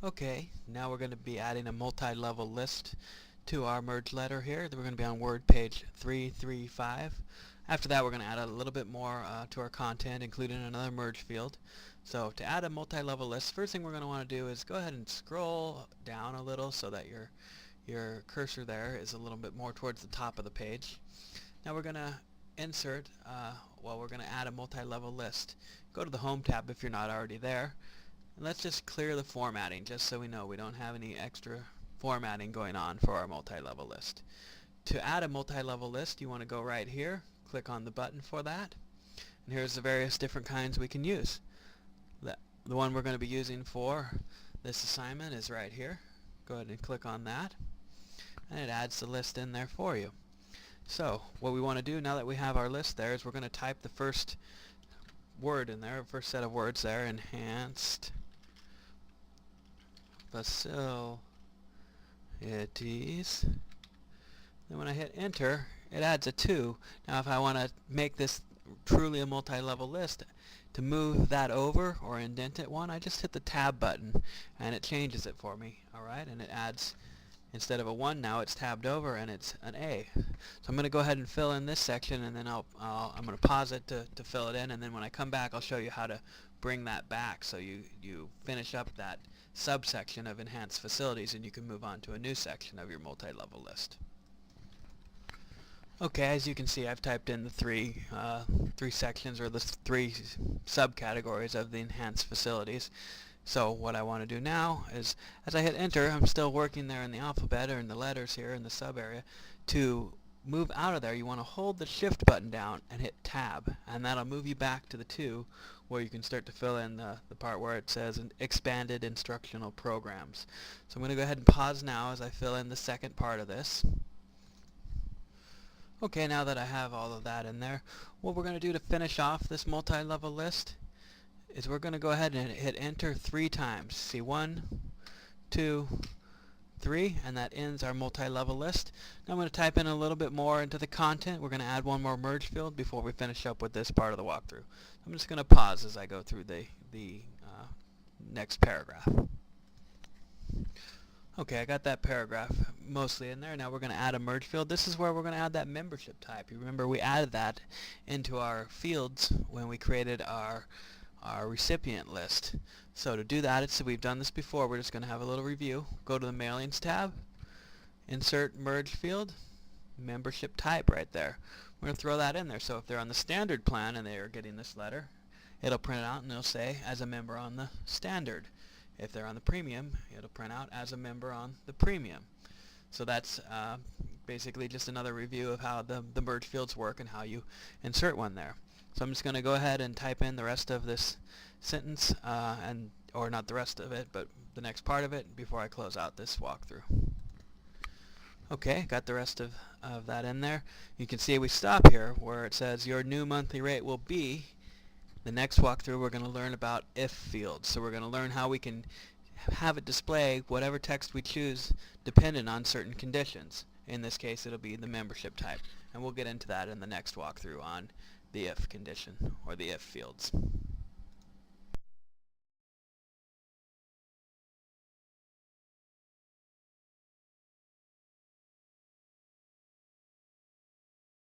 Okay, now we're going to be adding a multi-level list to our merge letter here. We're going to be on Word page 335. After that, we're going to add a little bit more to our content, including another merge field. So to add a multi-level list, first thing we're going to want to do is go ahead and scroll down a little so that your cursor there is a little bit more towards the top of the page. Now we're going to insert, we're going to add a multi-level list. Go to the Home tab if you're not already there. And let's just clear the formatting just so we know we don't have any extra formatting going on for our multi-level list. To add a multi-level list, you want to go right here, click on the button for that, and here's the various different kinds we can use. The one we're going to be using for this assignment is right here. Go ahead and click on that, and it adds the list in there for you. So what we want to do now that we have our list there is we're going to type the first word in there, first set of words there, enhanced facilities. Then when I hit enter, it adds a 2. Now if I want to make this truly a multi-level list, to move that over or indent it one, I just hit the tab button and it changes it for me. Alright, and it adds, instead of a 1 now it's tabbed over and it's an A. So I'm going to go ahead and fill in this section, and then I'm going to pause it to fill it in, and then when I come back I'll show you how to bring that back so you finish up that subsection of enhanced facilities and you can move on to a new section of your multi-level list. Okay, as you can see, I've typed in the three sections, or the 3 subcategories of the enhanced facilities. So what I want to do now is, as I hit enter, I'm still working there in the alphabet or in the letters here in the sub area. To move out of there, you want to hold the shift button down and hit tab, and that'll move you back to the 2 where you can start to fill in the part where it says expanded instructional programs. So I'm going to go ahead and pause now as I fill in the second part of this. Okay, now that I have all of that in there, what we're going to do to finish off this multi-level list is we're going to go ahead and hit enter 3 times. See, 1, 2, 3, and that ends our multi-level list. Now I'm going to type in a little bit more into the content. We're going to add one more merge field before we finish up with this part of the walkthrough. I'm just going to pause as I go through the next paragraph. Okay, I got that paragraph mostly in there. Now we're going to add a merge field. This is where we're going to add that membership type. You remember we added that into our fields when we created our recipient list. So to do that, we've done this before. We're just going to have a little review. Go to the Mailings tab, insert merge field, membership type right there. We're going to throw that in there. So if they're on the standard plan and they are getting this letter, it'll print it out and it'll say as a member on the standard. If they're on the premium, it'll print out as a member on the premium. So that's basically just another review of how the merge fields work and how you insert one there. So I'm just going to go ahead and type in the rest of this sentence, or not the rest of it, but the next part of it before I close out this walkthrough. Okay, got the rest of that in there. You can see we stop here where it says your new monthly rate will be. The next walkthrough we're going to learn about if fields. So we're going to learn how we can have it display whatever text we choose dependent on certain conditions. In this case it'll be the membership type. And we'll get into that in the next walkthrough on the if condition or the if fields.